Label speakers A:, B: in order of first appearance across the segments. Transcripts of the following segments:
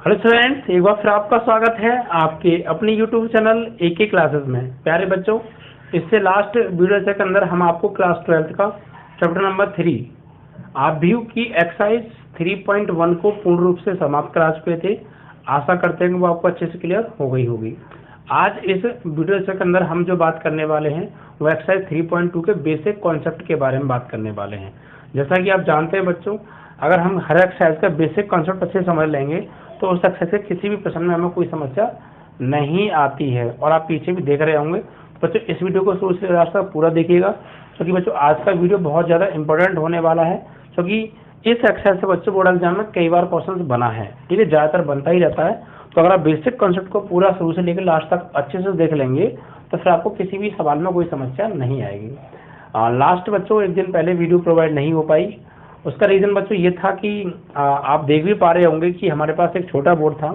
A: Hello students, एक बार फिर आपका स्वागत है आपके अपने यूट्यूब चैनल AK क्लासेस में। प्यारे बच्चों, इससे लास्ट वीडियो के अंदर हम आपको क्लास 12 का चैप्टर नंबर 3 आप व्यू की एक्सरसाइज 3.1 को पूर्ण रूप से समाप्त करा चुके थे। आशा करते हैं कि वो आपको अच्छे से क्लियर हो गई होगी। आज इस वीडियो के अंदर हम जो बात करने वाले हैं वो एक्सरसाइज 3.2 के बेसिक कॉन्सेप्ट के बारे में बात करने वाले हैं। जैसा कि आप जानते हैं बच्चों, अगर हम हर एक्सरसाइज का बेसिक कॉन्सेप्ट अच्छे समझ लेंगे तो उस एक्सरसाइज से किसी भी प्रश्न में हमें कोई समस्या नहीं आती है। और आप पीछे भी देख रहे होंगे बच्चों, इस वीडियो को शुरू से लास्ट तक पूरा देखिएगा, क्योंकि बच्चों आज का वीडियो बहुत ज़्यादा इंपॉर्टेंट होने वाला है। क्योंकि इस एक्सरसाइज से बच्चों बोर्ड एग्जाम में कई बार क्वेश्चन बना है, ठीक है, ज़्यादातर बनता ही रहता है। तो अगर आप बेसिक कॉन्सेप्ट को पूरा शुरू से लेकर लास्ट तक अच्छे से देख लेंगे तो फिर आपको किसी भी सवाल में कोई समस्या नहीं आएगी। लास्ट बच्चों एक दिन पहले वीडियो प्रोवाइड नहीं हो पाई। उसका रीज़न बच्चों ये था कि आप देख भी पा रहे होंगे कि हमारे पास एक छोटा बोर्ड था,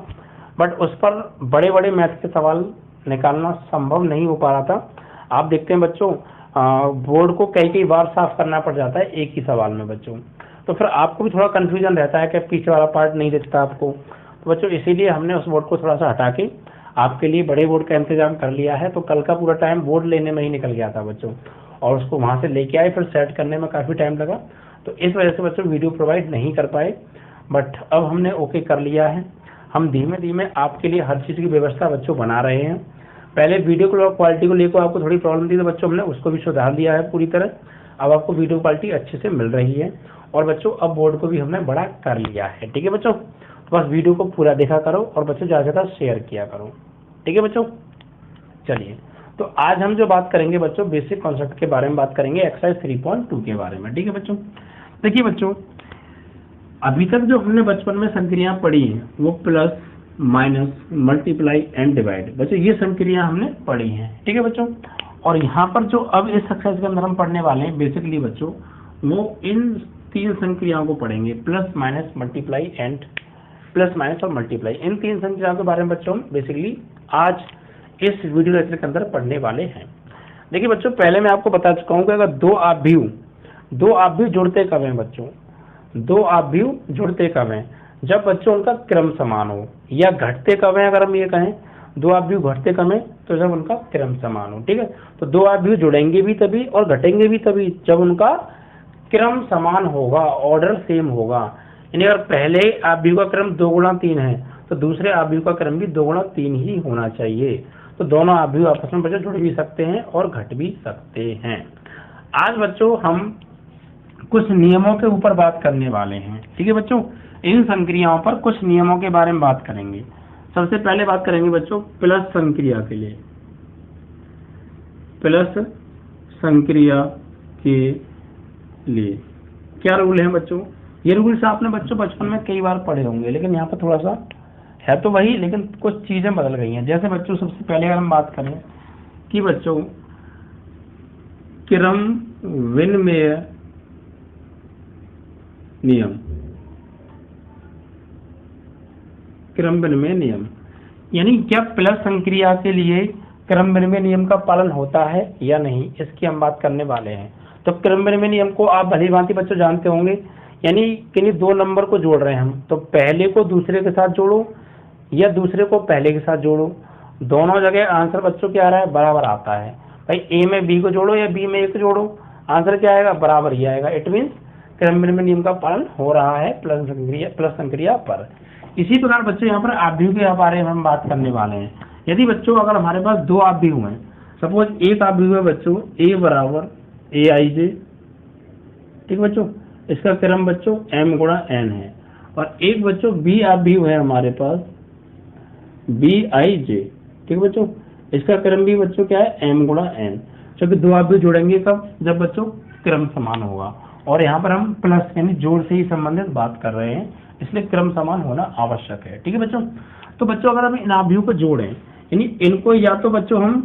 A: बट उस पर बड़े बड़े मैथ के सवाल निकालना संभव नहीं हो पा रहा था। आप देखते हैं बच्चों, बोर्ड को कई कई बार साफ करना पड़ जाता है एक ही सवाल में बच्चों, तो फिर आपको भी थोड़ा कन्फ्यूजन रहता है कि पीछे वाला पार्ट नहीं दिखता आपको। तो बच्चों इसीलिए हमने उस बोर्ड को थोड़ा सा हटा के आपके लिए बड़े बोर्ड का इंतजाम कर लिया है। तो कल का पूरा टाइम बोर्ड लेने में ही निकल गया था बच्चों, और उसको वहाँ से लेके आए, फिर सेट करने में काफ़ी टाइम लगा। तो इस वजह से बच्चों वीडियो प्रोवाइड नहीं कर पाए, बट अब हमने ओके कर लिया है। हम धीमे धीमे आपके लिए हर चीज़ की व्यवस्था बच्चों बना रहे हैं। पहले वीडियो क्वालिटी को लेकर आपको थोड़ी प्रॉब्लम थी, तो बच्चों हमने उसको भी सुधार लिया है पूरी तरह। अब आपको वीडियो क्वालिटी अच्छे से मिल रही है। और बच्चों अब बोर्ड को भी हमने बड़ा कर लिया है, ठीक है बच्चों। तो बस वीडियो को पूरा देखा करो और बच्चों ज़्यादा से ज़्यादा शेयर किया करो, ठीक है बच्चों। चलिए, तो आज हम जो बात करेंगे बच्चों बेसिक कॉन्सेप्ट के बारे में बात करेंगे, एक्सरसाइज 3.2 के बारे में, ठीक है बच्चों। देखिए बच्चों, अभी तक जो हमने बचपन में संक्रियाएं पढ़ी हैं वो plus, minus, multiply and divide, बच्चों ये संक्रियाएं हमने पढ़ी हैं, ठीक है बच्चों। और यहाँ पर जो अब इस एक्सरसाइज के अंदर हम पढ़ने वाले हैं बेसिकली बच्चों, वो इन तीन संक्रियाओं को पढ़ेंगे, plus minus multiply and plus minus और मल्टीप्लाई। इन तीन संख्याओं के बारे में बच्चों हम बेसिकली आज इस वीडियो लेक्चर के अंदर पढ़ने वाले हैं। देखिए बच्चों, पहले मैं आपको बता चुका हूँ कि अगर दो आप भी जुड़ते कब हैं बच्चों, दो आप भी जुड़ते कब हैं जब बच्चों उनका क्रम समान हो, या घटते कब हैं अगर हम ये कहें, दो आप भी घटते कब हैं तो जब उनका क्रम समान हो, ठीक है। तो दो आप भी जुड़ेंगे भी तभी और घटेंगे भी तभी जब उनका क्रम समान होगा, ऑर्डर सेम होगा। यानी अगर पहले आप भी का क्रम 2 गुणा 3 है तो दूसरे आप भी का क्रम भी 2 गुणा 3 ही होना चाहिए। तो दोनों आप भी आपस में बच्चों जुड़ भी सकते हैं और घट भी सकते हैं। आज बच्चों हम कुछ नियमों के ऊपर बात करने वाले हैं, ठीक है बच्चों। इन संक्रियाओं पर कुछ नियमों के बारे में बात करेंगे। सबसे पहले बात करेंगे बच्चों प्लस संक्रिया के लिए। प्लस संक्रिया के लिए क्या रूल है बच्चों? ये रूल्स आपने बच्चों बचपन में कई बार पढ़े होंगे, लेकिन यहाँ पर थोड़ा सा है तो वही, लेकिन कुछ चीजें बदल गई हैं। जैसे बच्चों सबसे पहले अगर हम बात करें कि बच्चों क्रम विनिमय नियम, क्रम विनिमय नियम यानी क्या प्लस संक्रिया के लिए क्रम विनिमय नियम का पालन होता है या नहीं, इसकी हम बात करने वाले हैं। तो क्रम विनिमय नियम को आप भली भांति बच्चों जानते होंगे, यानी किन्हीं दो नंबर को जोड़ रहे हैं हम, तो पहले को दूसरे के साथ जोड़ो या दूसरे को पहले के साथ जोड़ो, दोनों जगह आंसर बच्चों क्या आ रहा है, बराबर आता है। भाई ए में बी को जोड़ो या बी में ए को जोड़ो, आंसर क्या आएगा, बराबर ही आएगा। इट मीन्स क्रम विनिमय नियम का पालन हो रहा है प्लस संक्रिया पर। इसी प्रकार बच्चों यहाँ पर आव्यूह के बारे में हम बात करने वाले हैं। यदि बच्चों अगर हमारे पास दो आव्यूह हैं, सपोज एक आव्यूह है बच्चों ए बराबर ए आई जे, ठीक बच्चों, इसका क्रम बच्चों m गुणा n है। और एक बच्चों बी आव्यूह है हमारे पास बी आई जे, ठीक बच्चों, इसका क्रम भी बच्चों क्या है, m गुणा n। क्योंकि दो आव्यूह जुड़ेंगे कब, जब बच्चों क्रम समान होगा। और यहाँ पर हम प्लस यानी जोड़ से ही संबंधित बात कर रहे हैं, इसलिए क्रम समान होना आवश्यक है, ठीक है बच्चों। तो बच्चों अगर हम इन आव्यूह को जोड़ें, यानी इनको या तो बच्चों हम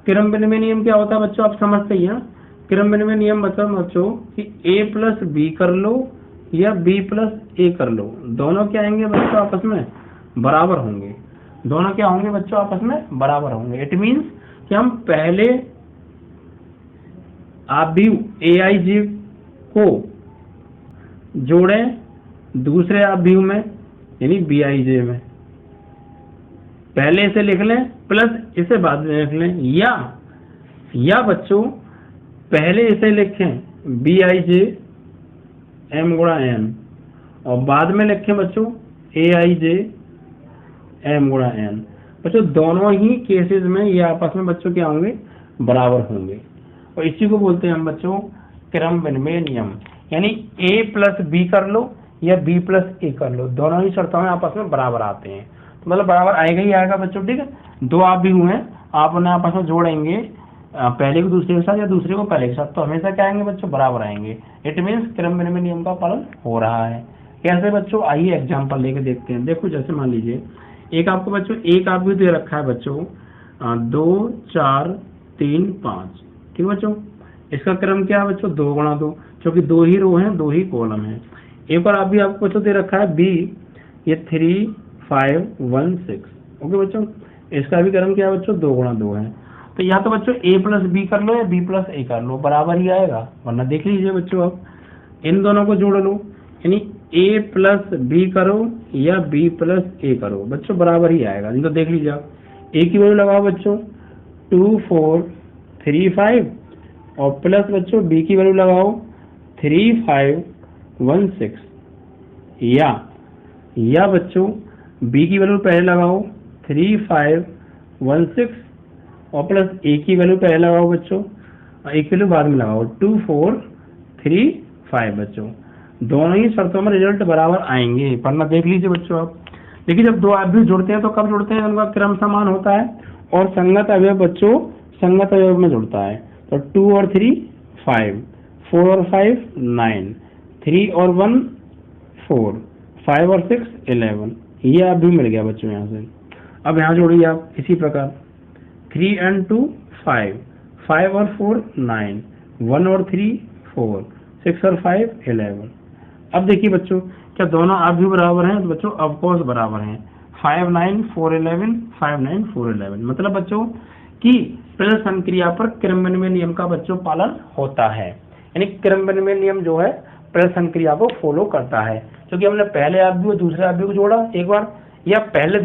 A: क्रम विनिमय नियम क्या होता है बच्चों आप समझते ही हैं। क्रम विनिमय नियम मतलब बच्चों कि a प्लस बी कर लो या b प्लस ए कर लो, दोनों क्या आएंगे बच्चों आपस में बराबर होंगे। दोनों क्या होंगे बच्चों आपस में बराबर होंगे। इट मीन्स कि हम पहले आव्यूह ए आई जी को जोड़ें दूसरे आव्यूह में यानी बी आई जे में, पहले इसे लिख लें प्लस इसे बाद में लिख लें, या बच्चों पहले इसे लिखें Bij m गुणा n और बाद में लिखें बच्चों Aij m गुणा n। बच्चों दोनों ही केसेस में ये आपस में बच्चों क्या होंगे, बराबर होंगे। और इसी को बोलते हैं हम बच्चों क्रम विनिमय नियम। यानी a प्लस बी कर लो या b प्लस ए कर लो, दोनों ही शर्तों में आपस में बराबर आते हैं, तो मतलब बराबर आएगा ही आएगा बच्चों। ठीक है, दो आप भी हुए हैं, आप उन्हें आपस में जोड़ेंगे पहले को दूसरे के साथ या दूसरे को पहले के साथ, तो हमेशा क्या आएंगे बच्चों, बराबर आएंगे। इट मीन्स क्रम विनिमय नियम का पालन हो रहा है। कैसे बच्चों, आइए एग्जांपल लेके देखते हैं। देखो जैसे मान लीजिए एक आपको बच्चों एक आप भी दे रखा है बच्चों 2 4 3 5, ठीक है बच्चों। इसका क्रम क्या है बच्चों, 2 गुणा 2, क्योंकि 2 ही रो हैं 2 ही कॉलम है। एक और आप भी आपको बच्चों दे रखा है बी, ये 3 5 1 6, ओके बच्चों। इसका भी क्रम क्या है बच्चों, 2 गुणा 2 है। तो या तो बच्चों a प्लस बी कर लो या b प्लस ए कर लो, बराबर ही आएगा। वरना देख लीजिए बच्चों आप इन दोनों को जोड़ लो, यानी a प्लस बी करो या b प्लस ए करो बच्चों, बराबर ही आएगा। नहीं तो देख लीजिए आप a की वैल्यू लगाओ बच्चों 2 4 3 5 और प्लस बच्चों b की वैल्यू लगाओ 3 5 1 6, या बच्चों b की वैल्यू पहले लगाओ 3 5 1 6 और प्लस ए की वैल्यू पहले लगाओ बच्चों, ए की वैल्यू बाद में लगाओ 2 4 3 5 बच्चों। दोनों ही शर्तों में रिजल्ट बराबर आएंगे। पढ़ना देख लीजिए बच्चों आप। देखिए जब दो अवयव जुड़ते हैं तो कब जुड़ते हैं, उनका क्रम समान होता है, और संगत अवयव बच्चों संगत अवयव में जुड़ता है। तो 2 और 3 5, 4 और 5 9, 3 और 1 4, 5 और 6 11, ये आप भी मिल गया बच्चों यहाँ से। अब यहाँ जोड़िए आप इसी प्रकार 3 and 2 5, 5 और 4 9, 1 और 3 4, 6 और 5 11। अब देखिए बच्चों क्या दोनों आप भी बराबर हैं, तो बच्चों ऑफकोर्स बराबर हैं। 5 9 4 11, 5 9 4 11, मतलब बच्चों कि प्रदर्शन संक्रिया पर क्रम विनिमय नियम का बच्चों पालन होता है। यानी क्रम विनिमय नियम जो है प्रदर्शन संक्रिया को फॉलो करता है, क्योंकि हमने पहले आप भी दूसरे आप भी को जोड़ा एक बार, या पहले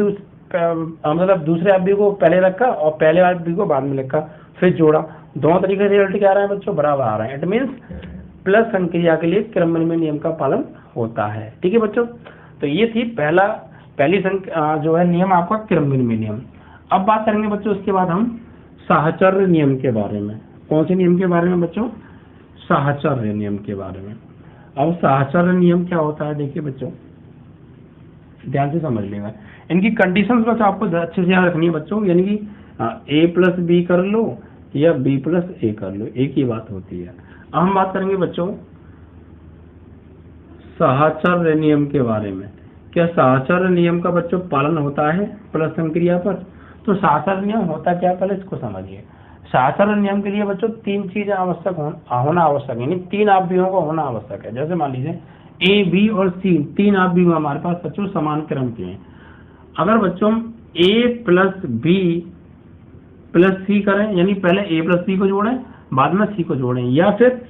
A: मतलब दूसरे आप भी को पहले रखा और पहले आप भी को बाद में लिखा, फिर जोड़ा, दोनों तरीके से रिजल्ट क्या आ रहा है बच्चों, बराबर आ रहा है। इट मीन्स प्लस संक्रिया के लिए क्रम विनिमय नियम का पालन होता है। ठीक है बच्चों, तो ये थी पहली जो है नियम आपका क्रम विनिमय नियम। अब बात करेंगे बच्चों उसके बाद हम साहचर्य नियम के बारे में। कौन से नियम के बारे में बच्चों, साहचर्य नियम के बारे में। अब साहचर्य नियम क्या होता है, देखिए बच्चों ध्यान से समझ लेगा। इनकी कंडीशंस बस आपको अच्छे से याद रखनी है बच्चों, यानी कि a प्लस बी कर लो या b प्लस ए कर लो, एक ही बात होती है। अब हम बात करेंगे बच्चों साहचर्य नियम के बारे में। क्या साहचर्य नियम का बच्चों पालन होता है प्लस संक्रिया पर? तो साहचर्य नियम होता क्या, पहले इसको समझिए। साहचर्य नियम के लिए बच्चों 3 चीजें आवश्यक होना आवश्यक है, यानी 3 आपवियों का होना आवश्यक है। जैसे मान लीजिए a b और c 3 आपवियों हमारे पास बच्चों समान क्रम के हैं। अगर बच्चों हम a प्लस बी प्लस सी करें, यानी पहले a प्लस बी को जोड़ें बाद में c को जोड़ें, या फिर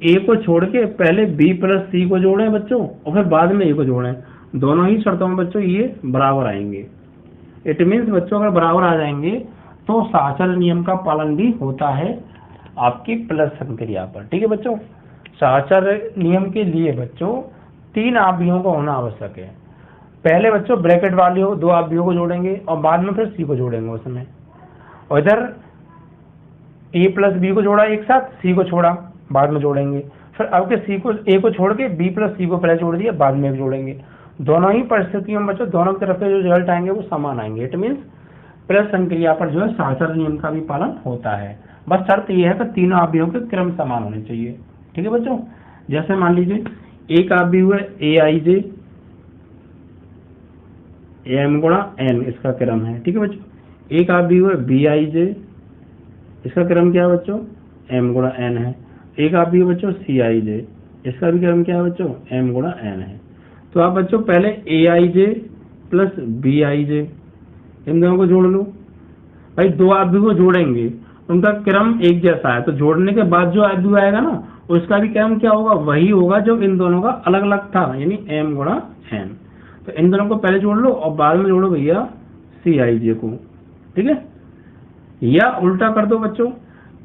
A: a को छोड़ के पहले b प्लस सी को जोड़ें बच्चों और फिर बाद में a को जोड़ें, दोनों ही शर्तों में बच्चों ये बराबर आएंगे। इट मीन्स बच्चों अगर बराबर आ जाएंगे तो साहचर्य नियम का पालन भी होता है आपकी प्लस संक्रिया पर। ठीक है बच्चों, साहचर्य नियम के लिए बच्चों 3 आपवियों का होना आवश्यक है। पहले बच्चों ब्रैकेट वाले 2 आपवियों को जोड़ेंगे और बाद में फिर सी को जोड़ेंगे उसमें, और इधर a प्लस बी को जोड़ा एक साथ, सी को छोड़ा बाद में जोड़ेंगे, फिर अब के सी को a को छोड़ के b प्लस सी को पहले जोड़ दिया बाद में जोड़ेंगे। दोनों ही परिस्थितियों में बच्चों दोनों की तरफ से जो रिजल्ट आएंगे वो समान आएंगे। इट मीन्स प्लस संक्रिया पर जो है साहचर्य नियम का भी पालन होता है। बस शर्त यह है कि तीनों आपवियों के क्रम समान होने चाहिए। ठीक है बच्चों, जैसे मान लीजिए एक आपवियो है Aij m गुणा n, इसका क्रम है। ठीक है बच्चों, एक आपवियो है Bij, इसका क्रम क्या है बच्चों, m गुणा n है। एक आपवियो बच्चों Cij, इसका भी क्रम क्या है बच्चों, m गुणा n है। तो आप बच्चों पहले Aij प्लस Bij इन दोनों को जोड़ लो। भाई 2 आपवियों को जोड़ेंगे, उनका क्रम एक जैसा है, तो जोड़ने के बाद जो आपवियो आएगा ना उसका भी क्रम क्या होगा, वही होगा जो इन दोनों का अलग अलग था, यानी m गुणा n। तो इन दोनों को पहले जोड़ लो और बाद में जोड़ो भैया सी आई जे को, ठीक है। या उल्टा कर दो बच्चों,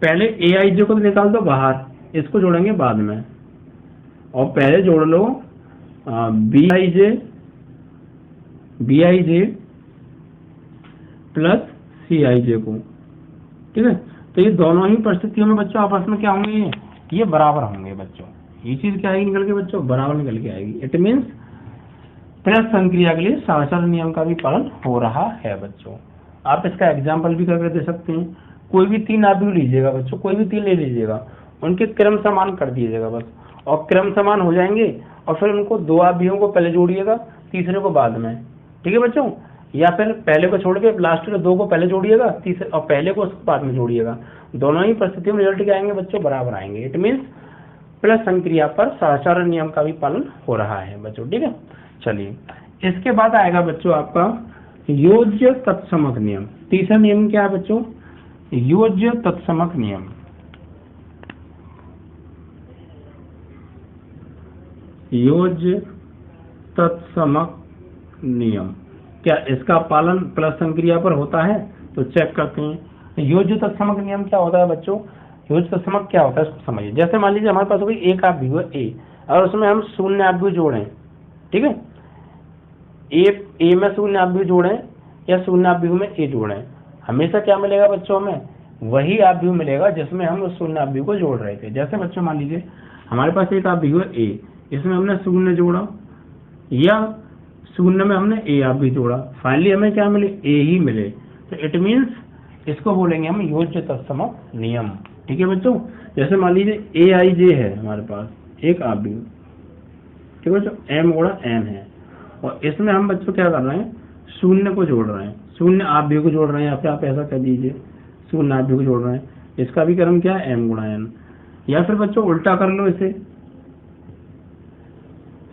A: पहले ए आई जे को तो निकाल दो बाहर, इसको जोड़ेंगे बाद में, और पहले जोड़ लो बी आई जे प्लस सी आई जे को, ठीक है। तो ये दोनों ही परिस्थितियों में बच्चों आपस में क्या होंगे, ये बराबर होंगे बच्चों। ये चीज क्या आएगी निकल के बच्चों, बराबर निकल के आएगी। इट मीन्स प्लस संक्रिया के लिए साहचर्य नियम का भी पालन हो रहा है बच्चों। आप इसका एग्जाम्पल भी करके दे सकते हैं। कोई भी 3 आव्यूह लीजिएगा बच्चों, कोई भी 3 ले लीजिएगा, उनके क्रम समान कर दीजिएगा बस, और क्रम समान हो जाएंगे और फिर उनको 2 आव्यूहों को पहले जोड़िएगा, तीसरे को बाद में, ठीक है बच्चों। या फिर पहले को छोड़ के लास्ट के 2 को पहले जोड़िएगा, तीसरे और पहले को उसके बाद में जोड़िएगा। दोनों ही परिस्थितियों में रिजल्ट क्या आएंगे बच्चों, बराबर आएंगे। इट मीन्स प्लस संक्रिया पर साहचर्य नियम का भी पालन हो रहा है बच्चों, ठीक है। चलिए इसके बाद आएगा बच्चों आपका योज्य तत्समक नियम। तीसरा नियम क्या है बच्चों, योज्य तत्समक नियम। योज्य तत्समक नियम, क्या इसका पालन प्लस संक्रिया पर होता है? तो चेक करते हैं योज्य तत्समक नियम क्या होता है बच्चों। योज्य तत्समक क्या होता है इसको समझिए। जैसे मान लीजिए हमारे पास कोई एक आव्यूह है ए, और उसमें हम शून्य आव्यूह जोड़ें, ठीक है, ए में शून्य आव्यूह जोड़ें या शून्य आव्यूह में ए जोड़ें, हमेशा क्या मिलेगा बच्चों, हमें वही आव्यूह मिलेगा जिसमें हम उस शून्य आव्यूह को जोड़ रहे थे। जैसे बच्चों मान लीजिए हमारे पास एक आव्यूह है ए, इसमें हमने शून्य जोड़ा या शून्य में हमने ए आव्यूह जोड़ा, फाइनली हमें क्या मिले, ए ही मिले। तो इट मीन्स इसको बोलेंगे हम योज्य तत्समक नियम, ठीक है बच्चों। जैसे मान लीजिए ए आई जे है हमारे पास एक आव्यूह, ठीक है बच्चों, एम गुणा एन है, और इसमें हम बच्चों क्या कर रहे हैं, शून्य को जोड़ रहे हैं, शून्य आव्यूह को जोड़ रहे हैं, या फिर आप ऐसा कह दीजिए शून्य आव्यूह को जोड़ रहे हैं। इसका भी क्रम क्या है, एम गुणा एन। या फिर बच्चों उल्टा कर लो, इसे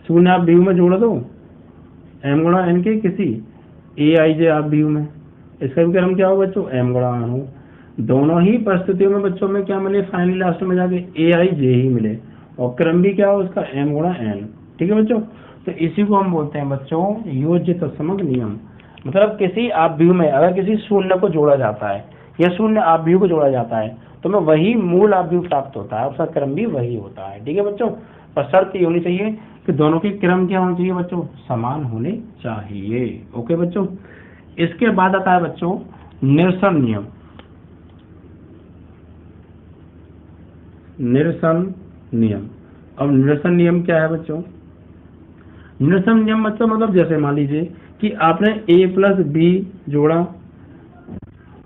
A: शून्य आव्यूह में जोड़ दो एम गुणा एन के किसी ए आई जे आव्यूह में, इसका भी क्रम क्या हो बच्चों, एम गुणा एन हो। दोनों ही परिस्थितियों में बच्चों में क्या मिले, फाइनली लास्ट में जाके ए आई जे ही मिले, और क्रम भी क्या हो उसका, एम गुणा एन, ठीक है बच्चों। तो इसी को हम बोलते हैं बच्चों योज्य तत्समक नियम। मतलब किसी आव्यूह में अगर किसी शून्य को जोड़ा जाता है या शून्य आव्यूह को जोड़ा जाता है तो में वही मूल आव्यूह प्राप्त होता है, उसका क्रम भी वही होता है, ठीक है बच्चों। पर शर्त ये होनी चाहिए कि दोनों के क्रम क्या होने चाहिए बच्चों, समान होने चाहिए। ओके बच्चों। इसके बाद आता है बच्चों निरसन नियम। निरसन नियम, अब निरसन नियम क्या है बच्चों, निरसन नियम मतलब जैसे मान लीजिए कि आपने a प्लस बी जोड़ा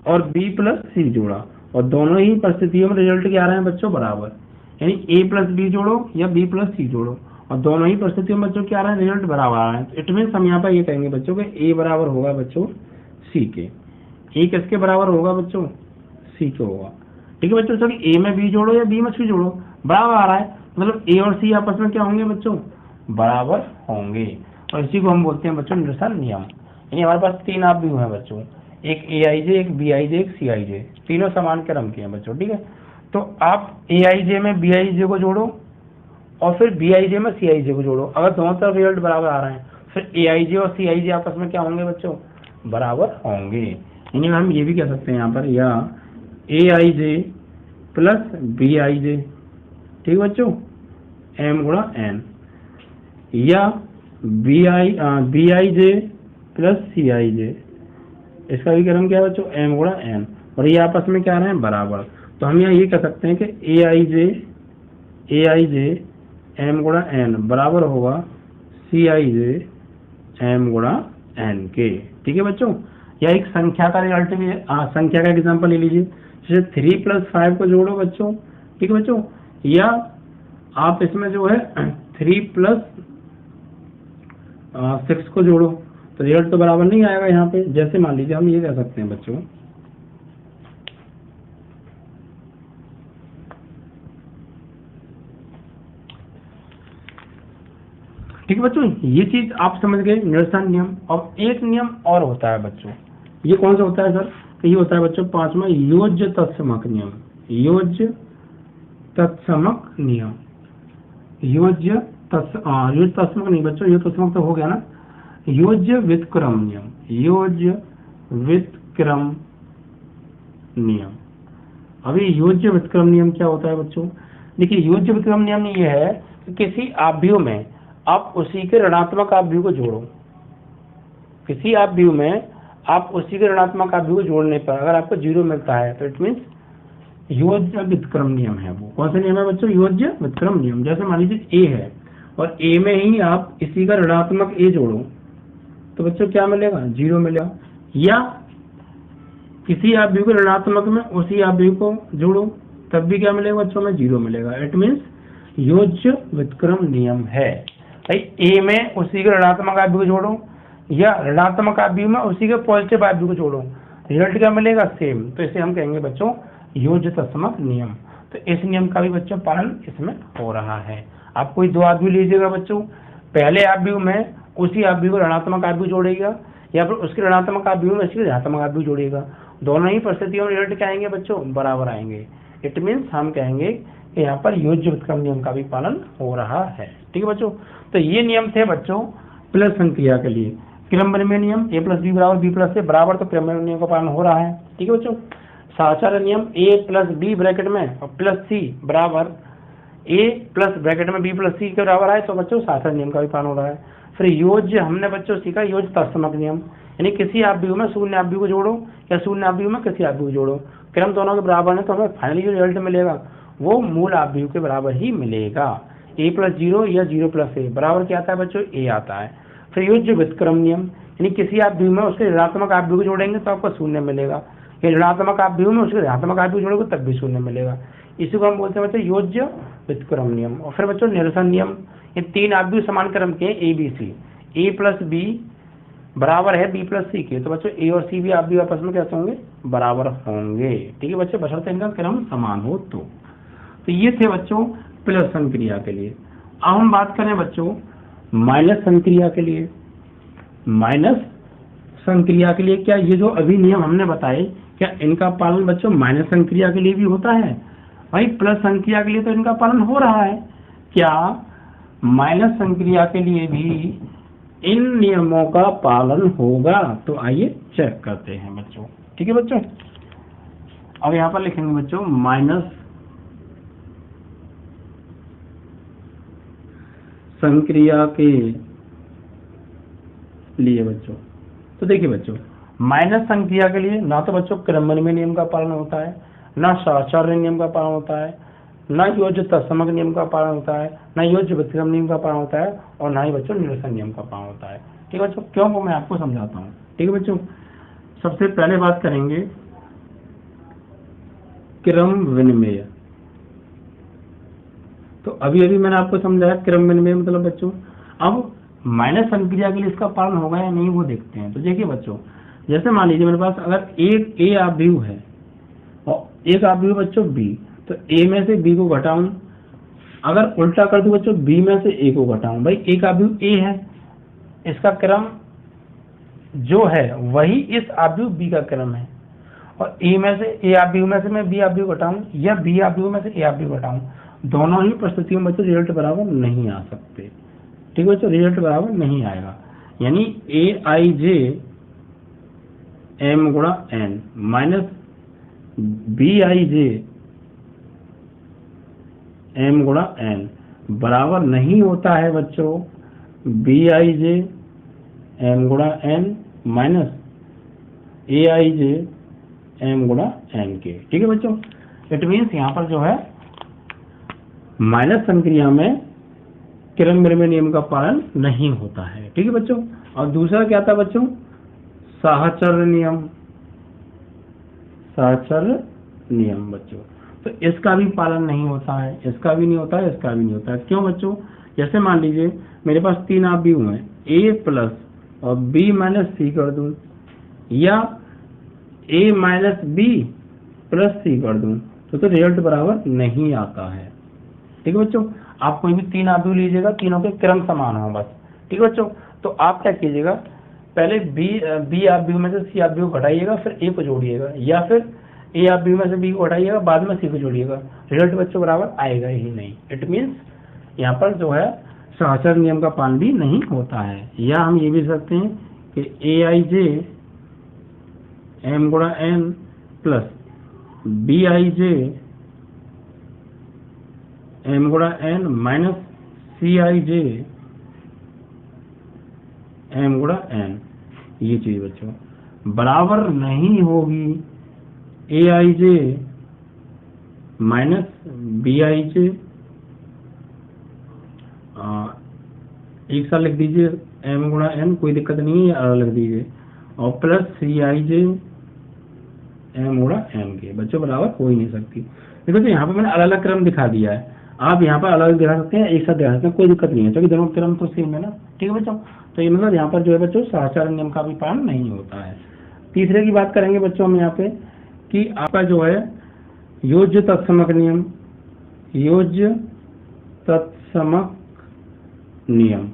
A: और b प्लस सी जोड़ा, और दोनों ही परिस्थितियों में रिजल्ट क्या आ रहे हैं बच्चों, बराबर। यानी a प्लस बी जोड़ो या b प्लस सी जोड़ो, और दोनों ही परिस्थितियों में बच्चों क्या आ रहे हैं, रिजल्ट बराबर आ रहे हैं। इट मीन्स हम यहाँ पर ये कहेंगे बच्चों कि a बराबर होगा बच्चों c के। a किसके बराबर होगा बच्चों, c के होगा, ठीक है बच्चों। सॉरी a में b जोड़ो या b में c जोड़ो, बराबर आ रहा है, मतलब a और c आपस में क्या होंगे बच्चों, बराबर होंगे। और इसी को हम बोलते हैं बच्चों निरसन नियम। यानी हमारे पास 3 आव्यूह हैं बच्चों, एक ए आई जे, एक बी आई जे, एक सी आई जे, तीनों समान क्रम के हैं बच्चों, ठीक है। तो आप ए आई जे में बी आई जे को जोड़ो और फिर बी आई जे में सी आई जे को जोड़ो, अगर दोनों तरफ रिजल्ट बराबर आ रहे हैं फिर ए आई जे और सी आई जे आपस में क्या होंगे बच्चों, बराबर होंगे। यानी हम ये भी कह सकते हैं यहाँ पर, या ए आई जे प्लस बी आई जे, ठीक है बच्चों, एम गुणा एन, या बी आई जे प्लस सी आई जे, इसका भी क्रम क्या है बच्चों, एम गुणा एन, और ये आपस में क्या रहे हैं, बराबर। तो हम यहाँ ये कह सकते हैं कि ए आई जे एम गुणा एन बराबर होगा सी आई जे एम गुणा एन के, ठीक है बच्चों। या एक संख्या का रिजल्ट भी है, संख्या का एग्जाम्पल ले लीजिए, जैसे 3 प्लस 5 को जोड़ो बच्चों, ठीक है बच्चों, या आप इसमें जो है 3 प्लस 6 को जोड़ो, तो रिजल्ट तो बराबर नहीं आएगा यहाँ पे। जैसे मान लीजिए हम ये कह सकते हैं बच्चों, ठीक है बच्चों, ये चीज आप समझ गए निरसन नियम। और एक नियम और होता है बच्चों, ये कौन सा होता है सर, तो ये होता है बच्चों 5वां योज्य तत्समक नियम। योज्य तत्समक नियम, योज्य तत्समक नहीं बच्चों, योज्य तत्समक तो हो गया ना, योज्य व्युत्क्रम नियम, योज्य व्युत्क्रम नियम। अभी योज्य व्युत्क्रम नियम क्या होता है बच्चों? देखिए, योज्य व्युत्क्रम नियम ये है कि किसी आव्यूह में आप उसी के ऋणात्मक आव्यूह को जोड़ो। किसी आव्यूह में आप उसी के ऋणात्मक आव्यूह को जोड़ने पर अगर आपको 0 मिलता है तो इट मीन्स योज्य व्युत्क्रम नियम है। वो कौन सा नियम है बच्चों? योज्य व्युत्क्रम नियम। जैसे मान लीजिए a है और a में ही आप इसी का ऋणात्मक a जोड़ो तो बच्चों क्या मिलेगा? 0 मिलेगा। या किसी आव्यूह के ऋणात्मक में उसी आव्यूह को जोड़ो तब भी क्या मिलेगा बच्चों में? 0 मिलेगा। इट मीन्स योज्य व्युत्क्रम नियम है भाई। a में उसी के ऋणात्मक आव्यूह को जोड़ो या ऋणात्मक आव्यूह में उसी के पॉजिटिव आव्यूह को जोड़ो, रिजल्ट क्या मिलेगा? सेम। तो इसे हम कहेंगे बच्चों योज्य तत्समक नियम। तो इस नियम का भी बच्चों पालन इसमें हो रहा है। आप कोई 2 आव्यूह लीजिएगा बच्चों, पहले आव्यूह में उसी आव्यूह को ऋणात्मक आव्यूह जोड़ेगा या फिर उसके ऋणात्मक आव्यूह में इसके धनात्मक आव्यूह जोड़ेगा, दोनों ही परिस्थितियों में रिजल्ट क्या आएंगे बच्चों? बराबर आएंगे। इट मीन्स हम कहेंगे कि यहाँ पर योज्य व्युत्क्रम नियम का भी पालन हो रहा है। ठीक है बच्चों, तो ये नियम थे बच्चों प्लस संक्रिया के लिए। क्रमबर्मीय नियम a + b = b + a बराबर, तो क्रमबर्मीय नियम का पालन हो रहा है। ठीक है बच्चों। साहचर्य नियम a + b ब्रैकेट में और +c बराबर a प्लस ब्रैकेट में b + c के बराबर है, तो बच्चों साहचर्य नियम का भी पालन हो रहा है। फिर योज्य हमने बच्चों सीखा योज्य तत्समक नियम, यानी किसी आव्यूह में शून्य आव्यूह को जोड़ो या शून्य आव्यूह में किसी आव्यूह को जोड़ो, क्रम दोनों के बराबर है तो हमें फाइनली जो रिजल्ट मिलेगा वो मूल आव्यूह के बराबर ही मिलेगा। a + 0 या 0 + a बराबर क्या आता है बच्चों? a आता है। फिर योज्य व्युत्क्रम नियम, यानी किसी आव्यूह में उसके ऋणात्मक आव्यूह को जोड़ेंगे तो आपको 0 मिलेगा, या ऋणात्मक आव्यूह में उसके धनात्मक आव्यूह जोड़ोगे तब भी 0 मिलेगा। इसी को हम बोलते हैं बच्चों योज्य व्युत्क्रम नियम। और फिर बच्चों निरसन नियम, ये 3 आव्यूह समान क्रम के a b c, a + b बराबर है b + c के, तो बच्चों a और c भी आव्यूह आपस में कैसे होंगे? बराबर होंगे। ठीक है बच्चों, बशर्ते इनका क्रम समान हो तो ये थे बच्चों प्लस संक्रिया के लिए। अब हम बात करें बच्चों माइनस संक्रिया के लिए। माइनस संक्रिया के लिए क्या ये जो अभी नियम हमने बताए क्या इनका पालन बच्चों माइनस संक्रिया के लिए भी होता है? भाई प्लस संक्रिया के लिए तो इनका पालन हो रहा है, क्या माइनस संक्रिया के लिए भी इन नियमों का पालन होगा? तो आइए चेक करते हैं बच्चों। ठीक है बच्चों, अब यहाँ पर लिखेंगे बच्चों माइनस संक्रिया के लिए बच्चों। तो देखिए बच्चों, माइनस संक्रिया के लिए ना तो बच्चों क्रमबर्मीय नियम का पालन होता है, ना साहचर्य नियम का पालन होता है, ना योज्य तत्समक नियम का पालन होता है, ना योज्य व्युत्क्रम नियम का पालन होता है, और ना ही बच्चों निरसन नियम का पालन होता है। ठीक है बच्चों, क्यों वो मैं आपको समझाता हूँ। ठीक है बच्चों, सबसे पहले बात करेंगे क्रम विनिमय। तो अभी मैंने आपको समझाया क्रम विनिमय मतलब बच्चों, अब माइनस संक्रिया के लिए इसका पालन होगा या नहीं वो देखते हैं। तो देखिए बच्चों, जैसे मान लीजिए मेरे पास अगर एक a आव्यूह है और एक आव्यूह बच्चों b, तो a में से b को घटाऊं, अगर उल्टा कर दूं बच्चों b में से a को घटाऊं, भाई एक आव्यूह a है, इसका क्रम जो है वही इस आव्यूह b का क्रम है, और a में से a आव्यूह में से मैं b आव्यूह घटाऊं या b आव्यूह में से a आव्यूह घटाऊं, दोनों ही परिस्थितियों में बच्चों रिजल्ट बराबर नहीं आ सकते। ठीक है बच्चों, रिजल्ट बराबर नहीं आएगा, यानी aij m गुणा n माइनस bij m गुणा n बराबर नहीं होता है बच्चों bij m गुणा n माइनस aij m गुणा n के। ठीक है बच्चों, इट मीन्स यहाँ पर जो है माइनस संक्रिया में क्रमबर्मीय नियम का पालन नहीं होता है। ठीक है बच्चों, और दूसरा क्या था बच्चों? साहचर्य नियम। साहचर्य नियम बच्चों, तो इसका भी पालन नहीं होता है, इसका भी नहीं होता है, इसका भी नहीं होता है। क्यों बच्चों? जैसे मान लीजिए मेरे पास 3 आव्यूह हैं, a प्लस और b माइनस c कर दूं, या a minus b plus c कर दूं, तो रिजल्ट बराबर नहीं आता है। ठीक है बच्चों, आप कोई भी 3 आव्यूह लीजिएगा, तीनों के क्रम समान हो बस। ठीक है बच्चों, तो आप क्या कीजिएगा, पहले b आव्यूह में से c आव्यूह घटाइएगा, फिर a को जोड़िएगा, या फिर a आव्यूह में से b को घटाइएगा, बाद में c को जोड़िएगा, रिजल्ट बच्चों बराबर आएगा ही नहीं। इट मीन्स यहाँ पर जो है सहचर नियम का पालन भी नहीं होता है। या हम ये भी सकते हैं कि aij m गुणा n प्लस bij m गुणा n माइनस cij m गुणा n, ये चीज बच्चों बराबर नहीं होगी aij माइनस bij, एक साथ लिख दीजिए m गुणा n, कोई दिक्कत नहीं है, अलग लिख दीजिए, और प्लस cij m गुणा n के बच्चों बराबर हो ही नहीं सकती। देखो तो यहाँ पे मैंने अलग अलग क्रम दिखा दिया है, आप यहाँ पर अलग अलग दिखा सकते हैं, एक साथ दिखा सकते हैं, कोई दिक्कत नहीं है, क्योंकि दोनों क्रम तो सेम है ना। ठीक है बच्चों, तो ये मतलब यहाँ पर जो है बच्चों सहचर नियम का भी पालन नहीं होता है। तीसरे की बात करेंगे बच्चों हम यहाँ पे कि आपका जो है योज्य तत्समक नियम, योज्य तत्समक नियम।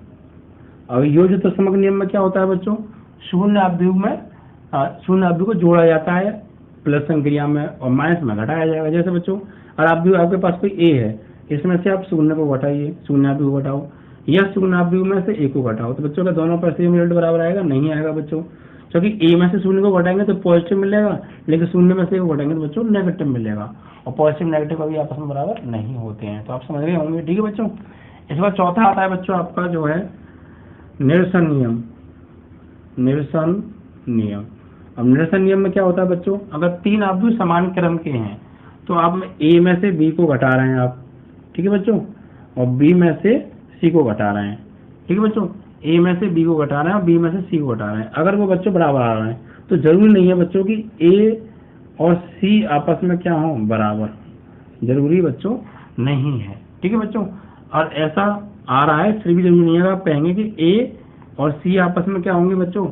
A: अब योज्य तत्समक नियम में क्या होता है बच्चों, शून्य अवयव में शून्य अवयव को जोड़ा जाता है प्लस संक्रिया में और माइनस में घटाया जाएगा। जैसे बच्चों और आपके पास कोई ए है, इसमें से आप शून्य को घटाइए, शून्य अवयव घटाओ, या शून्य अवयव में से ए को घटाओ, तो बच्चों का दोनों पर सेम रिजल्ट बराबर आएगा? नहीं आएगा बच्चों, क्योंकि ए में से शून्य को घटाएंगे तो पॉजिटिव मिलेगा, लेकिन शून्य में से ए को घटाएंगे तो बच्चों नेगेटिव मिलेगा, और पॉजिटिव नेगेटिव कभी आपस में बराबर नहीं होते हैं। तो आप समझ गए होंगे। ठीक है बच्चों, इसके बाद चौथा आता है बच्चों आपका जो है निरसन नियम। निरसन नियम, अब निरसन नियम में क्या होता है बच्चों, अगर तीन अवयव समान क्रम के हैं तो आप ए में से बी को घटा रहे हैं आप, ठीक है बच्चों, और बी में से सी को घटा रहे हैं। ठीक है बच्चों, ए में से बी को घटा रहे हैं और बी में से सी को घटा रहे हैं। अगर वो बच्चों बराबर आ रहे हैं तो जरूरी नहीं है बच्चों कि ए और सी आपस में क्या हो बराबर, जरूरी बच्चों नहीं है। ठीक है बच्चों, और ऐसा आ रहा है फिर भी जरूरी नहीं है आप कहेंगे कि ए और सी आपस में क्या होंगे बच्चों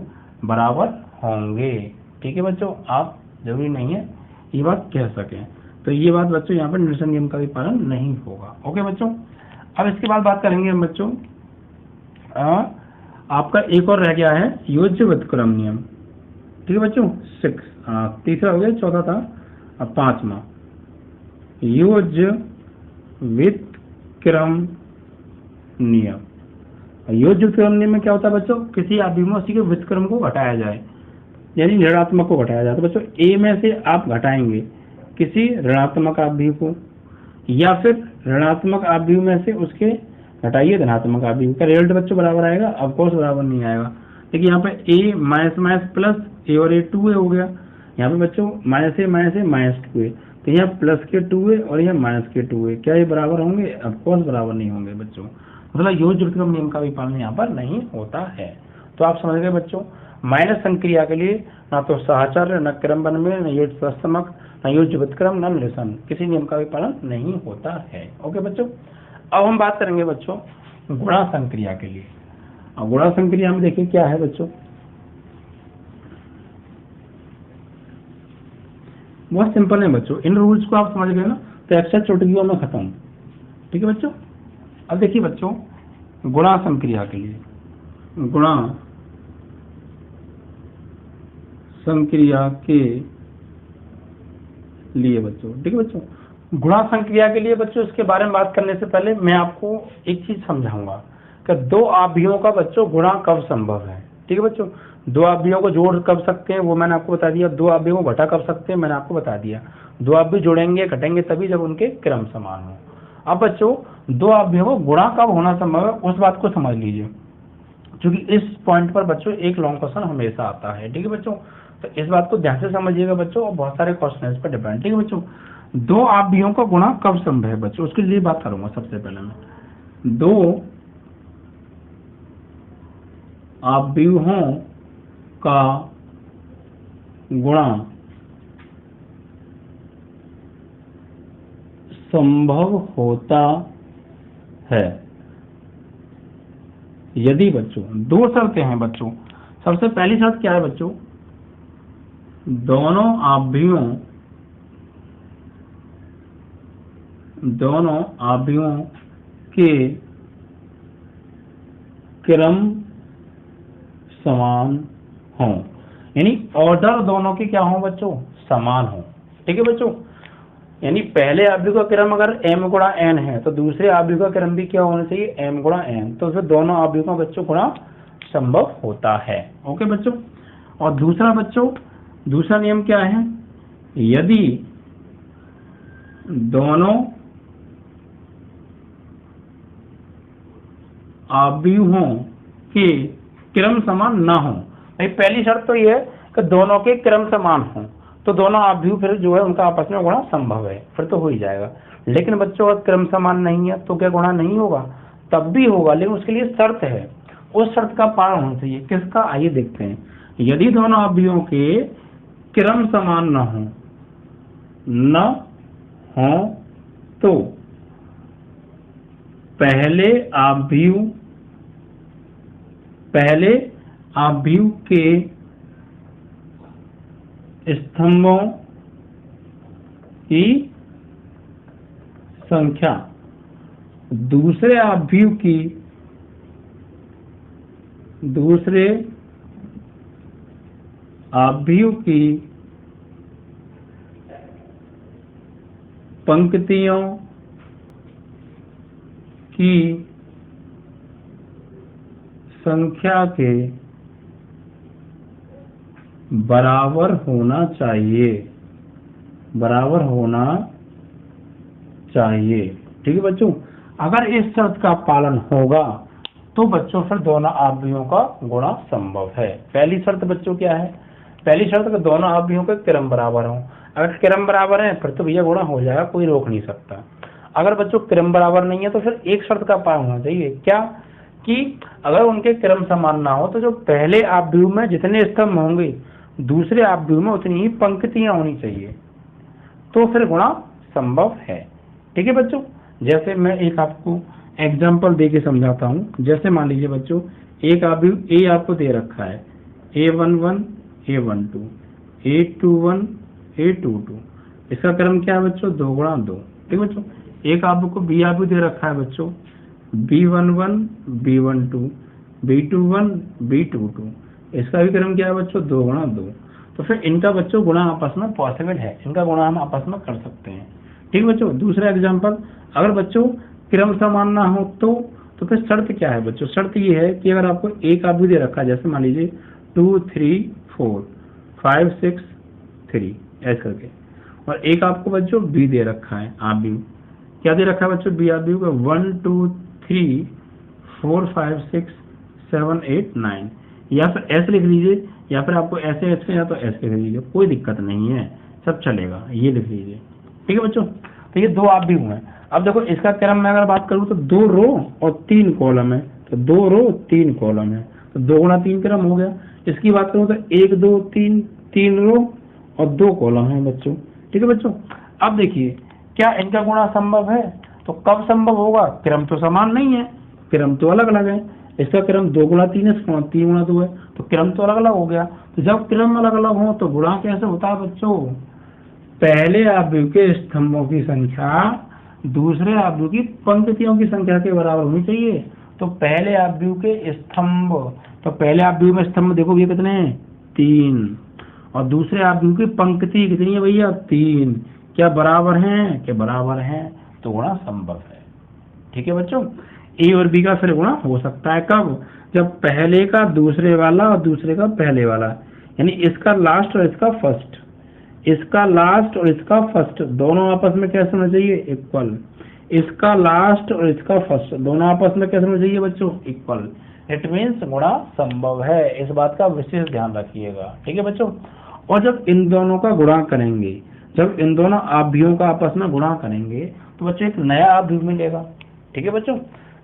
A: बराबर होंगे। ठीक है बच्चों, आप जरूरी नहीं है ये बात कह सकें। तो ये बात बच्चों यहाँ पर निरसन नियम का भी पालन नहीं होगा। ओके बच्चों, अब इसके बाद बात करेंगे हम बच्चों आपका एक और रह गया है योज्य व्युत्क्रम नियम। ठीक है बच्चों, 6 तीसरा हो गया, चौथा था, अब 5वां योज्य व्युत्क्रम नियम। योज्य व्युत्क्रम नियम में क्या होता है बच्चों, किसी अवयव में उसी के व्युत्क्रम को घटाया जाए, यानी ऋणात्मक को घटाया जाए। तो बच्चों ए में से आप घटाएंगे किसी ऋणात्मक अवयव को, या फिर ऋणात्मक अवयव में से उसके घटाइए धनात्मक अवयव का, रिजल्ट बच्चों बराबर आएगा? ऑफ कोर्स बराबर नहीं आएगा। देखिए यहाँ पे ए माइनस माइनस प्लस ए और ए 2a हो गया, यहाँ पे बच्चों माइनस ए माइनस 2a, तो यहाँ प्लस के 2a और यहाँ माइनस के 2a, क्या ये बराबर होंगे? ऑफ कोर्स बराबर नहीं होंगे बच्चों, मतलब योज्य व्युत्क्रम नियम का भी पालन यहाँ पर नहीं होता है। तो आप समझ गए बच्चों, माइनस संक्रिया के लिए ना तो सहचर, न क्रमबद्ध में, न योज्य तत्समक, न योज्य व्युत्क्रम, न निरसन, किसी नियम का भी पालन नहीं होता है। ओके बच्चों, अब हम बात करेंगे बच्चों गुणा संक्रिया के लिए। अब गुणा संक्रिया में देखिए क्या है बच्चों, बहुत सिंपल है बच्चों, इन रूल्स को आप समझ गए ना तो एक्स्ट्रा चुटकियों में खत्म। ठीक है बच्चों, अब देखिए बच्चों गुणा संक्रिया के लिए, गुणा संक्रिया के लिए बच्चों, ठीक है बच्चों, गुणा संक्रिया के लिए बच्चों इसके बारे में बात करने से पहले मैं आपको एक चीज समझाऊंगा कि दो अवयवों का बच्चों गुणा कब संभव है। ठीक है बच्चों, दो अवयवों को जोड़ कब सकते हैं वो मैंने आपको बता दिया, दो अवयवों को घटा कब सकते हैं मैंने आपको बता दिया, दो अवयव जोड़ेंगे घटेंगे तभी जब उनके क्रम समान हो। अब बच्चों दो अवयवों गुणा कब होना संभव है उस बात को समझ लीजिए, क्योंकि इस पॉइंट पर बच्चों एक लॉन्ग क्वेश्चन हमेशा आता है। ठीक है बच्चों, तो इस बात को ध्यान से समझिएगा बच्चों, और बहुत सारे क्वेश्चन इस पर डिपेंड। ठीक है बच्चों, दो अवयवों का गुणा कब संभव है बच्चों, उसके लिए बात करूंगा। सबसे पहले मैं दो अवयवों का गुणा संभव होता है यदि बच्चों दो शर्तें हैं बच्चों। सबसे पहली शर्त क्या है बच्चों, दोनों अवयवों के क्रम समान हों, यानी ऑर्डर दोनों के क्या हो बच्चों समान हो। ठीक है बच्चों, यानी पहले आव्यूह का क्रम अगर m गुणा n है तो दूसरे आव्यूह का क्रम भी क्या होना चाहिए, m गुणा n। तो फिर दोनों आव्यूह का बच्चों गुणा संभव होता है। ओके बच्चों। और दूसरा बच्चों, दूसरा नियम क्या है, यदि दोनों आव्यूहों के क्रम समान ना हो। भाई पहली शर्त तो ये है कि दोनों के क्रम समान हो, तो दोनों आव्यूह फिर जो है उनका आपस में गुणा संभव है, फिर तो हो ही जाएगा। लेकिन बच्चों अगर क्रम समान नहीं है तो क्या गुणा नहीं होगा, तब भी होगा, लेकिन उसके लिए शर्त है, उस शर्त का पालन होना चाहिए। किसका, आइए देखते हैं। यदि दोनों आव्यूहों के क्रम समान न हो तो पहले आव्यूह के स्तंभों की संख्या दूसरे आव्यूह की पंक्तियों की संख्या के बराबर होना चाहिए, ठीक है बच्चों। अगर इस शर्त का पालन होगा तो बच्चों फिर दोनों आव्यूहों का गुणा संभव है। पहली शर्त बच्चों क्या है, पहली शर्त कि दोनों आव्यूहों के क्रम बराबर हों। अगर क्रम बराबर है फिर तो भैया गुणा हो जाएगा, कोई रोक नहीं सकता। अगर बच्चों क्रम बराबर नहीं है तो फिर एक शर्त का पालन होना चाहिए, क्या, कि अगर उनके क्रम समान ना हो तो जो पहले आव्यूह में जितने स्तंभ होंगे दूसरे आव्यूह में उतनी ही पंक्तियां होनी चाहिए, तो फिर गुणा संभव है। ठीक है बच्चों। जैसे मैं एक आपको एग्जाम्पल दे के समझाता हूँ। जैसे मान लीजिए बच्चों, एक आव्यूह ए आपको दे रखा है, A11 A12 A21 A22, इसका क्रम क्या है बच्चों, 2 गुणा 2। ठीक है बच्चों। एक आव्यूह को बी आव्यूह दे रखा है बच्चों, B11 B12 B21 B22, इसका भी क्रम क्या है बच्चों, 2 गुणा 2। तो फिर इनका बच्चों गुणा आपस में पॉसिबल है, इनका गुणा हम आपस में कर सकते हैं। ठीक बच्चों। दूसरा एग्जांपल, अगर बच्चों क्रम समान ना हो तो फिर शर्त क्या है बच्चों, शर्त ये है कि अगर आपको एक आव्यूह दे रखा है, जैसे मान लीजिए 2 3 4 5 6 3 ऐसे करके, और एक आपको बच्चों बी दे रखा है आव्यूह, क्या दे रखा है बच्चों, बी आव्यूह का 1 2 3 4 5 6 7 8 9, या फिर ऐसे लिख लीजिए, या फिर आपको ऐसे ऐसे या तो ऐसे लिख लीजिए, कोई दिक्कत नहीं है, सब चलेगा, ये लिख लीजिए। ठीक है बच्चों। तो ये 2 आव्यूह हैं। अब देखो इसका क्रम में अगर बात करूँ तो 2 रो और 3 कॉलम है, तो 2 रो 3 कॉलम है, तो 2 गुणा 3 क्रम हो गया। इसकी बात करूँ तो 1 2 3 3 रो और 2 कॉलम है बच्चों। ठीक है बच्चों। अब देखिए क्या इनका गुणा संभव है, तो कब संभव होगा, क्रम तो समान नहीं है, क्रम तो अलग अलग है। इसका क्रम 2 गुणा 3 है, 3 गुणा 2 है, तो क्रम तो अलग अलग हो गया। तो जब क्रम अलग अलग हो तो गुणा कैसे होता है बच्चों, पहले आव्यूह के स्तंभों की संख्या दूसरे आव्यूह की पंक्तियों की संख्या के बराबर होनी चाहिए। तो पहले आव्यूह के स्तंभ, तो पहले आव्यूह में स्तंभ देखो ये कितने हैं, 3, और दूसरे आव्यूह की पंक्ति कितनी है भैया, 3, क्या बराबर हैं, क्या बराबर हैं, तो गुणा संभव है। ठीक है बच्चों। ए और बी का फिर गुणा हो सकता है कब, जब पहले का दूसरे वाला और दूसरे का पहले वाला, यानी इसका लास्ट और इसका फर्स्ट, इसका लास्ट और इसका फर्स्ट दोनों आपस में कैसे होना चाहिए, इक्वल। इसका लास्ट और इसका फर्स्ट दोनों आपस में कैसे होना चाहिए बच्चों, इक्वल। इट मीन्स गुणा संभव है, इस बात का विशेष ध्यान रखिएगा। ठीक है बच्चों। और जब इन दोनों का गुणा करेंगे, जब इन दोनों आव्यूहों का आपस में गुणा करेंगे तो बच्चों एक नया आव्यूह मिलेगा। ठीक है बच्चों।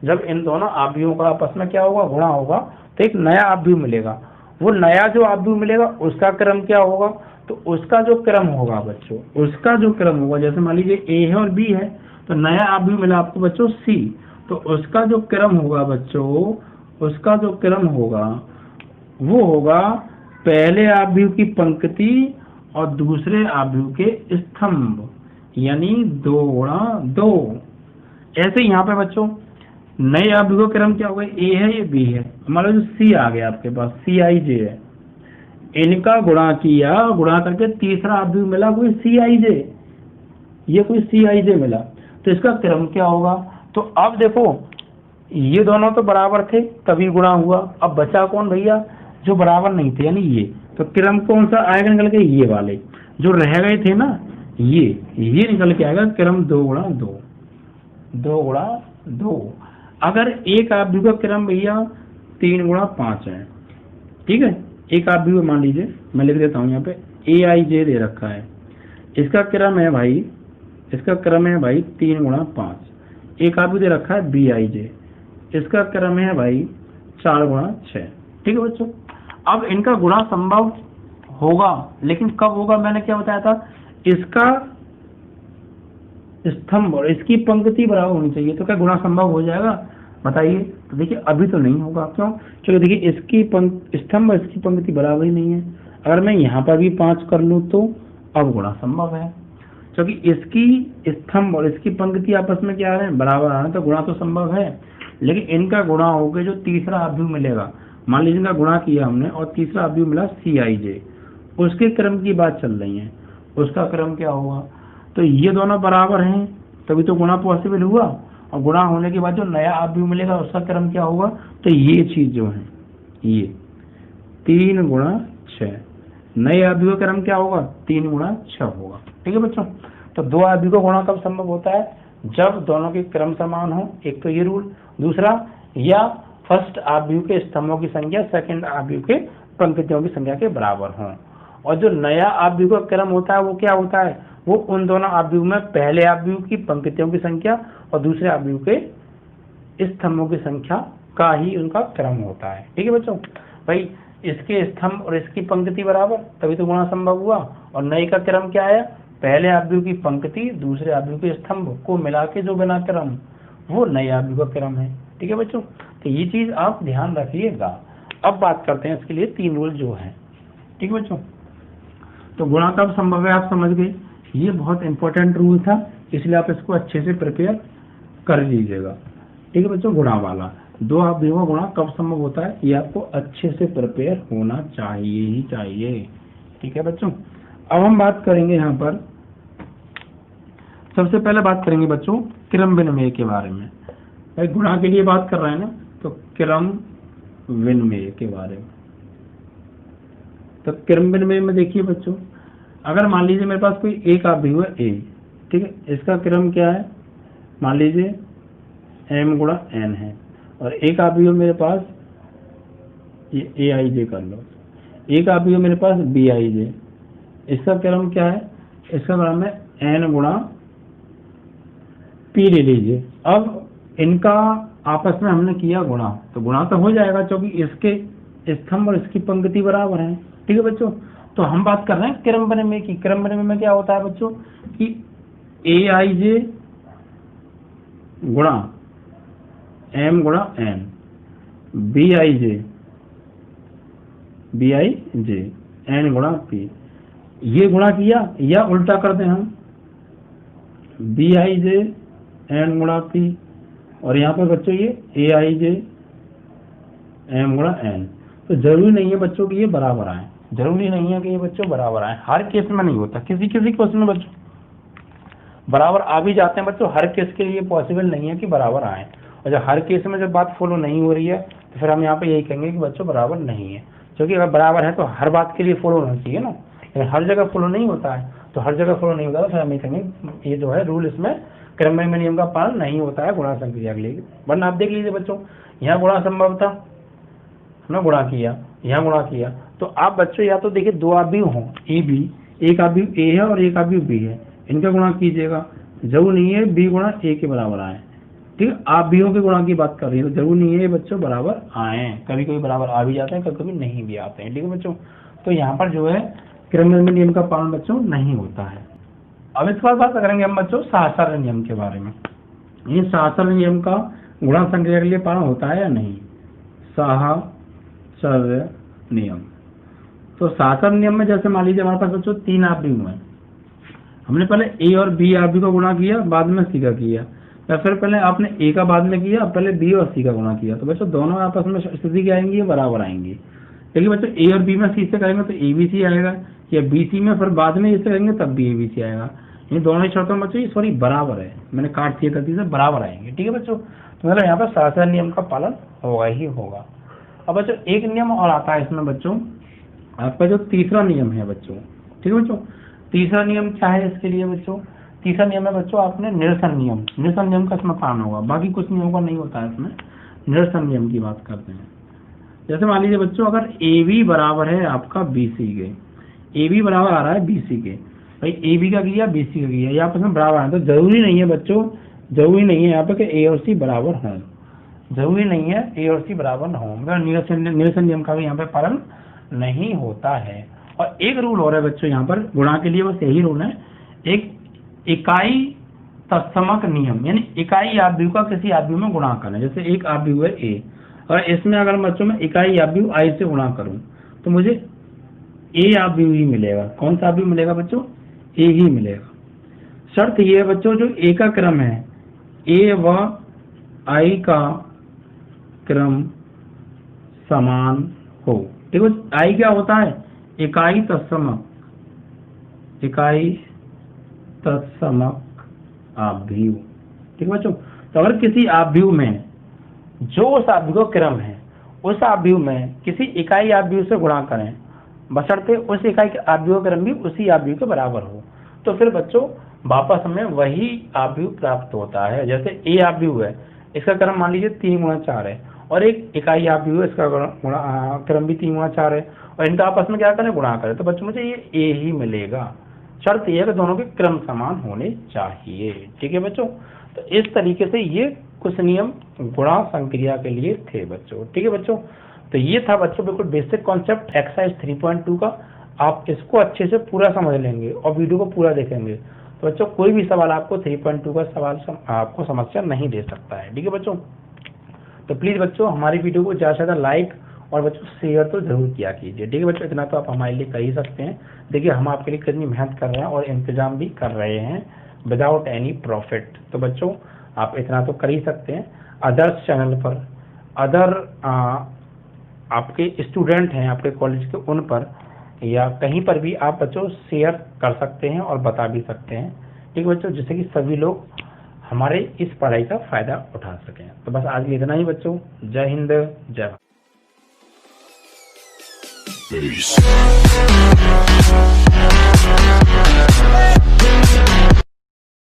A: जब इन दोनों आव्यूहों का आपस में क्या होगा, गुणा होगा, तो एक नया आव्यूह मिलेगा। वो नया जो आव्यूह मिलेगा उसका क्रम क्या होगा, तो उसका जो क्रम होगा बच्चों, उसका जो क्रम होगा, जैसे मान लीजिए ए है और बी है, तो नया आव्यूह मिला आपको बच्चों सी, तो उसका जो क्रम होगा बच्चों, उसका जो क्रम होगा वो होगा पहले आव्यूह की पंक्ति और दूसरे आव्यूह के स्तंभ, यानी 2 गुणा 2। ऐसे यहाँ पे बच्चों नए आव्यूह का क्रम क्या होगा, ए है ये बी है, मान लो सी आ गया आपके पास, सी आई जे है, इनका गुणा किया, गुणा करके तीसरा आव्यूह मिला कोई सी आई जे, ये कोई CIJ मिला, तो इसका क्रम क्या होगा? तो अब देखो ये दोनों तो बराबर थे तभी गुणा हुआ, अब बचा कौन भैया? जो बराबर नहीं थे यानी ये, तो क्रम कौन सा आएगा निकल के? ये वाले जो रह गए थे ना, ये निकल के आएगा क्रम 2 गुणा 2, 2 गुणा 2। अगर एक आव्यूह का क्रम भैया 3 गुणा 5 है, ठीक है, एक आव्यूह मान लीजिए, मैं लिख देता हूँ यहाँ पे AIJ दे रखा है, इसका क्रम है भाई, 3 गुणा 5। एक आव्यूह दे रखा है BIJ, इसका क्रम है भाई 4 गुणा 6। ठीक है बच्चों, अब इनका गुणा संभव होगा, लेकिन कब होगा? मैंने क्या बताया था, इसका स्तंभ और इसकी पंक्ति बराबर होनी चाहिए, तो क्या गुणा संभव हो जाएगा? बताइए। तो देखिए अभी तो नहीं होगा, क्यों? क्योंकि देखिए इसकी स्तंभ और इसकी पंक्ति बराबर ही नहीं है। अगर मैं यहाँ पर भी 5 कर लूँ तो अब गुणा संभव है, क्योंकि इसकी स्तंभ और इसकी पंक्ति आपस में क्या है? बराबर है, तो गुणा तो संभव है। लेकिन इनका गुणा होकर जो तीसरा आव्यूह मिलेगा, मान लीजिए इनका गुणा किया हमने और तीसरा आव्यूह मिला CIJ, उसके क्रम की बात चल रही है, उसका क्रम क्या होगा? तो ये दोनों बराबर हैं तभी तो गुणा पॉसिबल हुआ, और गुणा होने के बाद जो नया आव्यूह मिलेगा उसका क्रम क्या होगा? तो ये चीज जो है ये 3 गुणा 6, नए आव्यूह का क्रम क्या होगा? 3 गुणा 6 होगा। ठीक है बच्चों, तो दो आव्यूह का गुणा कब संभव होता है? जब दोनों के क्रम समान हो, एक तो ये रूल, दूसरा या फर्स्ट आव्यूह के स्तंभों की संख्या सेकंड आव्यूह के पंक्तियों की संख्या के बराबर हो। और जो नया आव्यूह का क्रम होता है वो क्या होता है? वो उन दोनों आव्यूह में पहले आव्यूह की पंक्तियों की संख्या और दूसरे आव्यूह के स्तंभों की संख्या का ही उनका क्रम होता है। ठीक है बच्चों, भाई इसके स्तंभ और इसकी पंक्ति बराबर तभी तो गुणा संभव हुआ, और नए का क्रम क्या आया? पहले आव्यूह की पंक्ति दूसरे आव्यूह के स्तंभ को मिला के जो बना क्रम, वो नए आव्यूह का क्रम है। ठीक है बच्चों, तो ये चीज आप ध्यान रखिएगा। अब बात करते हैं इसके लिए 3 रूल जो है। ठीक है बच्चों, तो गुणा कब संभव है आप समझ गए, ये बहुत इंपॉर्टेंट रूल था, इसलिए आप इसको अच्छे से प्रिपेयर कर लीजिएगा। ठीक है बच्चों, गुणा वाला दो आव्यूह का गुणा कब संभव होता है ये आपको अच्छे से प्रिपेयर होना चाहिए ही चाहिए। ठीक है बच्चों, अब हम बात करेंगे यहाँ पर, सबसे पहले बात करेंगे बच्चों क्रम विनिमय के बारे में। भाई गुणा के लिए बात कर रहे हैं ना, तो क्रम विनिमय के बारे में। तो क्रम विनिमय में देखिए बच्चों, अगर मान लीजिए मेरे पास कोई एक आव्यूह है A, ठीक है, इसका क्रम क्या है? मान लीजिए m गुणा n है, और एक आव्यूह मेरे पास ये AIJ कर लो, एक आव्यूह मेरे पास BIJ, इसका क्रम क्या है? इसका क्रम है n गुणा P ले लीजिए। अब इनका आपस में हमने किया गुणा, तो गुणा तो हो जाएगा क्योंकि इसके स्तंभ और इसकी पंक्ति बराबर हैं। ठीक है बच्चों, तो हम बात कर रहे हैं क्रम विनिमय की। क्रम विनिमय में क्या होता है बच्चों कि AIJ गुणा m गुणा n, BIJ n गुणा P, ये गुणा किया, या उल्टा कर दें हम BIJ n गुणा P, और यहाँ पर बच्चों ये AIJ m गुणा n। तो जरूरी नहीं है बच्चों कि ये बराबर आए, जरूरी नहीं है कि ये बच्चों बराबर आए, हर केस में नहीं होता, किसी किसी केस में बच्चों बराबर आ भी जाते हैं बच्चों, हर केस के लिए पॉसिबल नहीं है कि बराबर आए। और जब हर केस में जब बात फॉलो नहीं हो रही है तो फिर हम यहाँ पे यही कहेंगे कि बच्चों बराबर नहीं है, क्योंकि अगर बराबर है तो हर बात के लिए फॉलो होना चाहिए ना, लेकिन हर जगह फॉलो नहीं होता है, तो हर जगह फॉलो नहीं होता तो फिर हम ये कहेंगे ये जो है रूल इसमें क्रम विनिमय नियम का पालन नहीं होता है गुणा संक्रिया के लिए। वरना आप देख लीजिए बच्चों, यहाँ गुणा संभव था, हमने गुणा किया, यहाँ गुणा किया, तो आप बच्चों या तो देखिए दो आव्यूह हों ए बी, एक आव्यूह A है और एक आव्यूह B है, इनका गुणा कीजिएगा, जरूर नहीं है B गुणा A के बराबर आए। ठीक है, आव्यूहों के गुणा की बात कर रही है, तो जरूर नहीं है बच्चों बराबर आए, कभी कभी बराबर आ भी जाते हैं, कभी कभी नहीं भी आते हैं। ठीक है बच्चों, तो यहाँ पर जो है क्रम विनिमय नियम का पालन बच्चों नहीं होता है। अब इसके बाद बात करेंगे हम बच्चों सहस्रार्य नियम के बारे में। ये सहस्रार्य नियम का गुणा संक्रिया के लिए पालन होता है या नहीं? सहस्रार्य नियम, तो सहस्रार्य नियम में जैसे मान लीजिए हमारे पास बच्चों 3 आव्यूह हैं, हमने पहले A और B आव्यूह का गुणा किया, बाद में C का किया, या फिर पहले आपने A का बाद में किया, पहले B और C का गुणा किया, तो बच्चों दोनों आपस में स्थिति क्या आएंगी? बराबर आएंगी। लेकिन बच्चों A और B में C से करेंगे तो ABC आएगा, या BC में फिर बाद में इससे करेंगे तब भी ABC आएगा, ये दोनों ही शर्तों में बच्चों ये सॉरी बराबर है, मैंने काट दिया गलती से, बराबर आएंगे। ठीक है बच्चों, तो मतलब यहाँ पर सरासर नियम का पालन होगा ही होगा। अब बच्चों एक नियम और आता है इसमें बच्चों, आपका जो तीसरा नियम है बच्चों। ठीक है बच्चों, तीसरा नियम क्या है इसके लिए बच्चों? तीसरा नियम है बच्चों आपने निरसन नियम। निरसन नियम का इसमें पालन होगा, बाकी कुछ नियमों का नहीं होता है इसमें। निरसन नियम की बात करते हैं। जैसे मान लीजिए बच्चों, अगर ए बी बराबर है आपका बी सी के, ए बी बराबर आ रहा है बी सी के, भाई ए बी का किया बी सी का किया, यहाँ पर बराबर है, तो जरूरी नहीं है बच्चों, जरूरी नहीं है यहाँ पे कि ए और सी बराबर हों, जरूरी नहीं है ए और सी बराबर न हो, मतलब निरसन नियम का भी यहाँ पे पालन नहीं होता है। और एक रूल और है बच्चों यहाँ पर गुणा के लिए, बस यही रूल है, एक इकाई तत्समक नियम, यानी इकाई आव्यूह का किसी आव्यूह में गुणा करें। जैसे एक आव्यूह है ए, और इसमें अगर बच्चों में इकाई आव्यूह आई से गुणा करूं तो मुझे ए आव्यूह ही मिलेगा। कौन सा आव्यूह मिलेगा बच्चों? ए ही मिलेगा। शर्त ये है बच्चों, जो ए का क्रम है, ए व आई का क्रम समान हो। देखो आई क्या होता है? इकाई तत्समक, इकाई तत्समक आव्यूह। ठीक है बच्चों, तो अगर किसी आव्यूह में जो उस आव्यूह का क्रम है, उस आव्यूह में किसी इकाई आव्यूह से गुणा करें, बशर्ते उस इकाई के आव्यूह का क्रम भी उसी आव्यूह के बराबर हो, तो फिर बच्चों वापस हमें वही आव्यूह प्राप्त होता है। जैसे ए आव्यूह है, इसका क्रम मान लीजिए 3 गुणा 4 है, और एक इकाई आव्यूह है, इसका क्रम भी 3 गुणा 4 है, और इनका आपस में क्या करें? गुणा करें, तो बच्चों मुझे ये ए ही मिलेगा। शर्त यह है कि दोनों के क्रम समान होने चाहिए। ठीक है बच्चों, तो इस तरीके से ये कुछ नियम गुणा संक्रिया के लिए थे बच्चों। ठीक है बच्चों, तो ये था बच्चों बिल्कुल बेसिक कॉन्सेप्ट एक्सरसाइज 3.2 का। आप इसको अच्छे से पूरा समझ लेंगे और वीडियो को पूरा देखेंगे तो बच्चों कोई भी सवाल आपको 3.2 का सवाल आपको समस्या नहीं दे सकता है। ठीक है बच्चों, तो प्लीज बच्चों हमारी वीडियो को ज़्यादा से ज़्यादा लाइक और बच्चों शेयर तो जरूर किया कीजिए। ठीक है बच्चों, इतना तो आप हमारे लिए कर ही सकते हैं। देखिए हम आपके लिए कितनी मेहनत कर रहे हैं और इंतजाम भी कर रहे हैं विदाउट एनी प्रॉफिट। तो बच्चों आप इतना तो कर ही सकते हैं। अदर्स चैनल पर अदर आपके स्टूडेंट हैं आपके कॉलेज के, उन पर या कहीं पर भी आप बच्चों शेयर कर सकते हैं और बता भी सकते हैं। ठीक है बच्चों, जिससे कि सभी लोग हमारे इस पढ़ाई का फायदा उठा सकें। तो बस आज इतना ही बच्चों। जय हिंद, जय भारत। Peace.